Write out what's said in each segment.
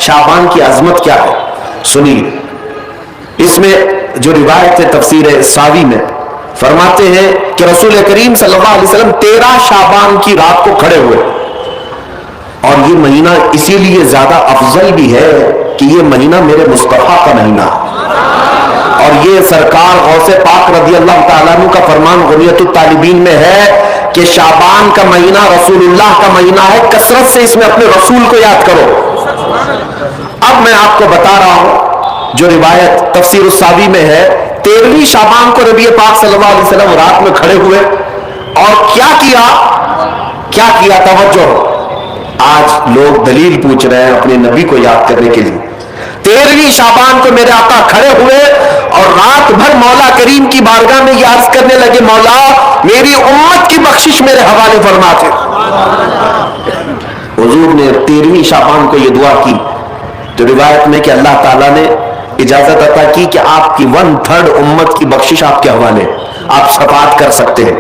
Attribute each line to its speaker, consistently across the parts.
Speaker 1: شعبان کی عظمت کیا ہے سنیے. اس میں جو روایت ہے تفسیر ساوی میں فرماتے ہیں کہ رسول کریم صلی اللہ علیہ وسلم 13 شعبان کی رات کو کھڑے ہوئے. اور یہ مہینہ اسی لیے زیادہ افضل بھی ہے کہ یہ مہینہ میرے مصطفیٰ کا مہینہ ہے، اور یہ سرکار غوث پاک رضی اللہ تعالیٰ عنہ کا فرمان غنیت الطالبین میں ہے کہ شعبان کا مہینہ رسول اللہ کا مہینہ ہے، کثرت سے اس میں اپنے رسول کو یاد کرو. اب میں آپ کو بتا رہا ہوں جو روایت تفسیر الساوی میں ہے، 13ویں شعبان کو نبی پاک صلی اللہ علیہ وسلم رات میں کھڑے ہوئے اور کیا کیا توجہ. آج لوگ دلیل پوچھ رہے ہیں اپنے نبی کو یاد کرنے کے لیے. 13ویں شعبان کو میرے آقا کھڑے ہوئے اور رات بھر مولا کریم کی بارگاہ میں یہ عرض کرنے لگے، مولا میری امت کی بخشش میرے حوالے فرما دے. حضور نے 13ویں شعبان کو یہ دعا کی تو روایت میں کہ اللہ تعالیٰ نے اجازت عطا کی کہ آپ کی 1/3 امت کی بخشش آپ کے حوالے، آپ شفاعت کر سکتے ہیں.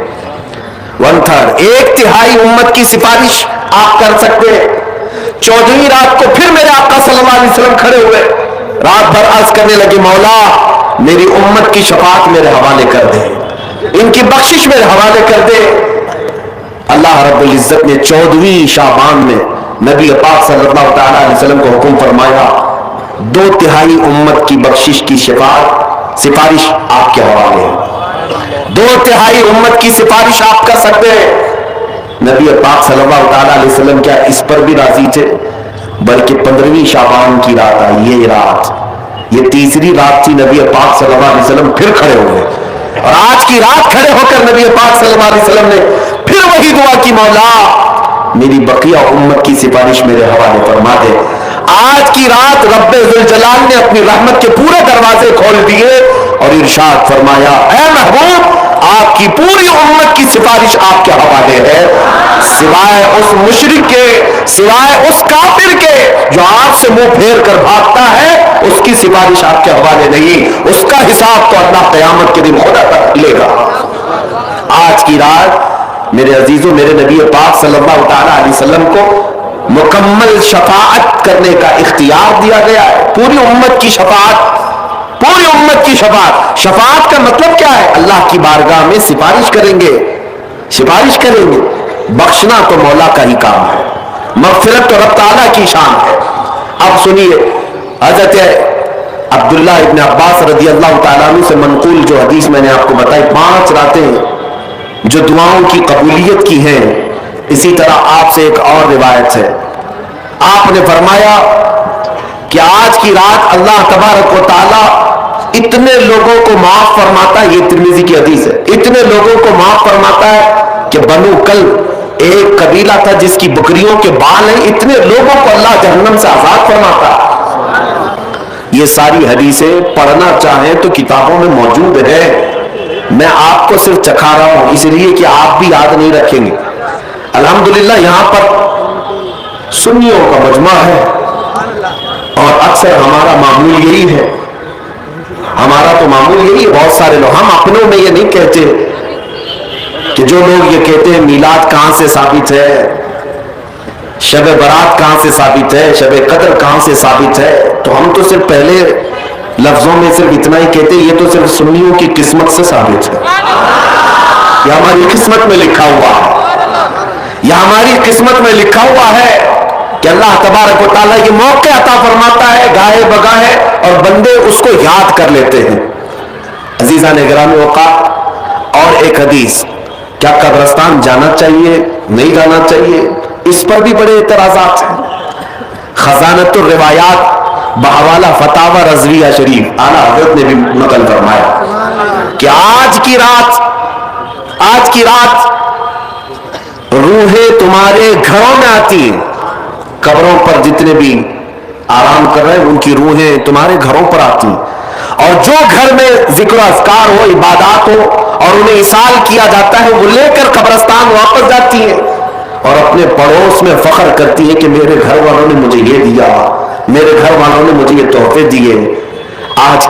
Speaker 1: 1/3 1/3 امت کی سفارش آپ کر سکتے ہیں. 14ویں رات کو پھر میرے آقا صلی اللہ علیہ وسلم کھڑے ہوئے، رات بھر عرض کرنے لگے، مولا میری امت کی شفاعت میرے حوالے کر دے، ان کی بخشش میرے حوالے کر دے. اللہ رب العزت نے 14ویں شعبان میں نبی پاک صلی اللہ تعالیٰ علیہ وسلم کو حکم فرمایا 2/3 امت کی بخشش کی سفارش آپ کے حوالے ہے. 2/3 امت کی سفارش آپ کر سکتے ہیں. نبی پاک صلی اللہ تعالیٰ علیہ وسلم کیا اس پر بھی راضی تھے، بلکہ 15ویں شعبان کی رات آئی، یہ رات، یہ تیسری رات تھی. نبی پاک صلی اللہ علیہ وسلم پھر کھڑے ہوئے اور آج کی رات کھڑے ہو کر نبی پاک صلی اللہ علیہ وسلم نے پھر وہی دعا کی، مولا میری بقیہ امت کی سفارش میرے حوالے فرما دے. آج کی رات رب ذوالجلال نے اپنی رحمت کے پورے دروازے کھول دیے اور ارشاد فرمایا، اے محبوب آپ کی پوری امت کی سفارش آپ کے حوالے ہے، سوائے اس مشرک کے، سوائے اس کافر کے جو آپ سے منہ پھیر کر بھاگتا ہے، اس کی سفارش آپ کے حوالے نہیں. اس کا حساب تو اللہ قیامت کے دن خدا تک لے گا. آج کی رات میرے عزیزوں، میرے نبی پاک صلی اللہ تعالیٰ علیہ وسلم کو مکمل شفاعت کرنے کا اختیار دیا گیا ہے. پوری امت کی شفاعت، پوری امت کی شفاعت. شفاعت کا مطلب کیا ہے؟ اللہ کی بارگاہ میں سفارش کریں گے، سفارش کریں گے. بخشنا تو مولا کا ہی کام ہے، مغفرت تو رب تعالیٰ کی شان ہے. اب سنیے حضرت عبداللہ ابن عباس رضی اللہ تعالیٰ عنہ سے منقول جو حدیث میں نے آپ کو بتائی، 5 راتیں جو دعاؤں کی قبولیت کی ہیں. اسی طرح آپ سے ایک اور روایت ہے، آپ نے فرمایا کہ آج کی رات اللہ تبارک و تعالی اتنے لوگوں کو معاف فرماتا ہے، یہ ترمذی کی حدیث ہے، اتنے لوگوں کو معاف فرماتا ہے کہ بنو کلب ایک قبیلہ تھا جس کی بکریوں کے بال ہیں، اتنے لوگوں کو اللہ جہنم سے آزاد فرماتا ہے. یہ ساری حدیثیں پڑھنا چاہیں تو کتابوں میں موجود ہے. میں آپ کو صرف چکھا رہا ہوں اس لیے کہ آپ بھی یاد نہیں رکھیں گے. الحمدللہ یہاں پر سنیوں کا مجمع ہے اور اکثر ہمارا معمول یہی ہے، ہمارا تو معمول یہی ہے. بہت سارے لوگ، ہم اپنوں میں یہ نہیں کہتے کہ جو لوگ یہ کہتے ہیں میلاد کہاں سے ثابت ہے، شب برات کہاں سے ثابت ہے، شب قدر کہاں سے ثابت ہے، تو ہم تو صرف پہلے لفظوں میں صرف اتنا ہی کہتے ہیں یہ تو صرف سنیوں کی قسمت سے ثابت ہے، یہ ہماری قسمت میں لکھا ہوا ہے، یہ ہماری قسمت میں لکھا ہوا ہے کہ اللہ تبارک و تعالیٰ یہ موقع عطا فرماتا ہے گاہے بگاہے اور بندے اس کو یاد کر لیتے ہیں. عزیزان گرامی اوقات، اور ایک حدیث، کیا قبرستان جانا چاہیے نہیں جانا چاہیے، اس پر بھی بڑے اعتراضات ہیں. خزانۃ الروایات بحوالہ فتاوی رضویہ شریف اعلیٰ حضرت نے بھی نقل فرمایا کہ آج کی رات روحیں تمہارے گھروں میں آتی ہیں. قبروں پر جتنے بھی آرام کر رہے ہیں ان کی روحیں تمہارے گھروں پر آتی ہیں، اور جو گھر میں ذکر و اذکار ہو، عبادات ہو اور انہیں اِصال کیا جاتا ہے، وہ لے کر قبرستان واپس جاتی ہیں اور اپنے پڑوس میں فخر کرتی ہے کہ میرے گھر والوں نے مجھے یہ دیا، میرے گھر والوں نے مجھے یہ تحفے دیے. آج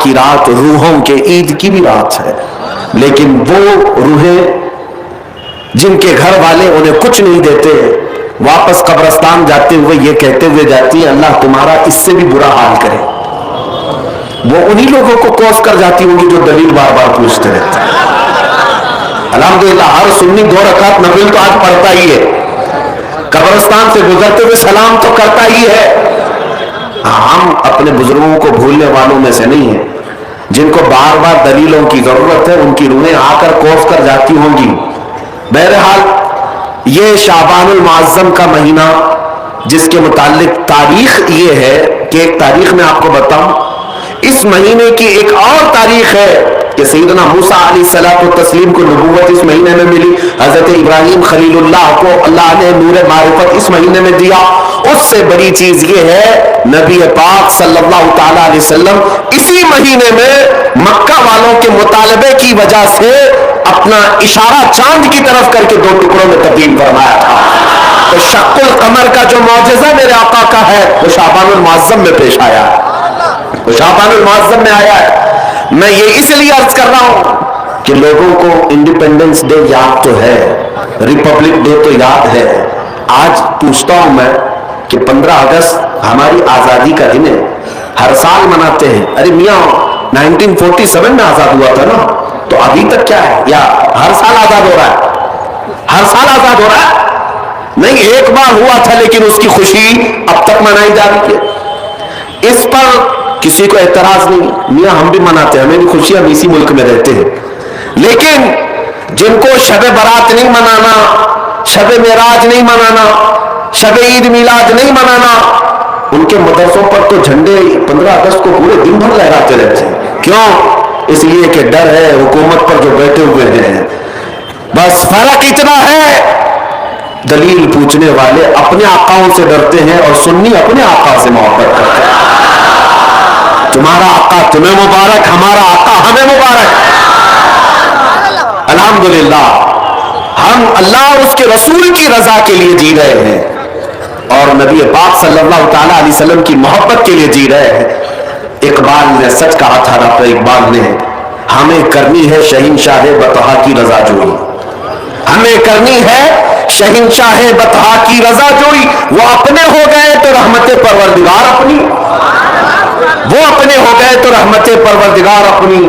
Speaker 1: کی رات روحوں کے عید کی بھی رات ہے، لیکن وہ روحیں جن کے گھر والے انہیں کچھ نہیں دیتے، واپس قبرستان جاتے ہوئے یہ کہتے ہوئے جاتی ہیں اللہ تمہارا اس سے بھی برا حال کرے. وہ انہی لوگوں کو کوس کر جاتی ہوں گی جو دلیل بار بار پوچھتے رہتے ہیں. الحمدللہ ہر سنی 2 رکعت نفل تو آج پڑھتا ہی ہے, قبرستان سے گزرتے ہوئے سلام تو کرتا ہی ہے. ہم اپنے بزرگوں کو بھولنے والوں میں سے نہیں ہیں. جن کو بار بار دلیلوں کی ضرورت ہے ان کی روحیں آ کر کوس کر جاتی ہوں گی. بہرحال یہ شعبان المعظم کا مہینہ جس کے متعلق تاریخ یہ ہے کہ ایک تاریخ میں آپ کو بتاؤں, اس مہینے کی ایک اور تاریخ ہے کہ سیدنا موسیٰ علیہ الصلوۃ والتسلیم کو نبوت اس مہینے میں ملی. حضرت ابراہیم خلیل اللہ کو اللہ نے نور معرفت اس مہینے میں دیا. اس سے بڑی چیز یہ ہے نبی پاک صلی اللہ تعالی علیہ وسلم اسی مہینے میں مکہ والوں کے مطالبے کی وجہ سے اپنا اشارہ چاند کی طرف کر کے 2 ٹکڑوں میں تبدیل فرمایا تھا. تو شق القمر کا جو معجزہ میرے آقا کا ہے وہ شعبان المعظم میں پیش آیا ہے, وہ شعبان المعظم میں آیا ہے. میں یہ اس لیے عرض کر رہا ہوں کہ لوگوں کو انڈیپینڈنس ڈے یاد تو ہے, ریپبلک ڈے تو یاد ہے. آج پوچھتا ہوں میں کہ 15 اگست ہماری آزادی کا دن ہے, ہر سال مناتے ہیں. ارے میاں 1947 میں آزاد ہوا تھا نا, تو ابھی تک کیا ہے, یا ہر سال آزاد ہو رہا ہے, ہر سال آزاد ہو رہا ہے؟ نہیں, ایک بار ہوا تھا لیکن اس کی خوشی اب تک منائی جا رہی ہے. اس پر کسی کو اعتراض نہیں. میاں ہم بھی مناتے ہیں, ہمیں بھی خوشی, ہم اسی ملک میں رہتے ہیں. لیکن جن کو شب برات نہیں منانا, شب معراج نہیں منانا, شب عید میلاد نہیں منانا, ان کے مدرسوں پر تو جھنڈے 15 اگست کو پورے دن بھر لہراتے رہتے ہیں. کیوں؟ اس لیے کہ ڈر ہے حکومت پر جو بیٹھے ہوئے ہیں. بس فرق اتنا ہے, دلیل پوچھنے والے اپنے آقاؤں سے ڈرتے ہیں اور سنی اپنے آقا سے محبت کرتے ہیں. تمہارا آقا تمہیں مبارک, ہمارا آقا ہمیں مبارک. الحمدللہ ہم اللہ اور اس کے رسول کی رضا کے لیے جی رہے ہیں اور نبی پاک صلی اللہ تعالی علیہ وسلم کی محبت کے لیے جی رہے ہیں. اقبال نے سچ کہا تھا, ڈاکٹر اقبال نے, ہمیں کرنی ہے شہنشاہ بطحا کی رضا جوئی. ہمیں کرنی ہے شہنشاہ بطحا کی رضا جوئی. وہ اپنے ہو گئے تو رحمت پروردگار اپنی, وہ اپنے ہو گئے تو رحمت پروردگار اپنی.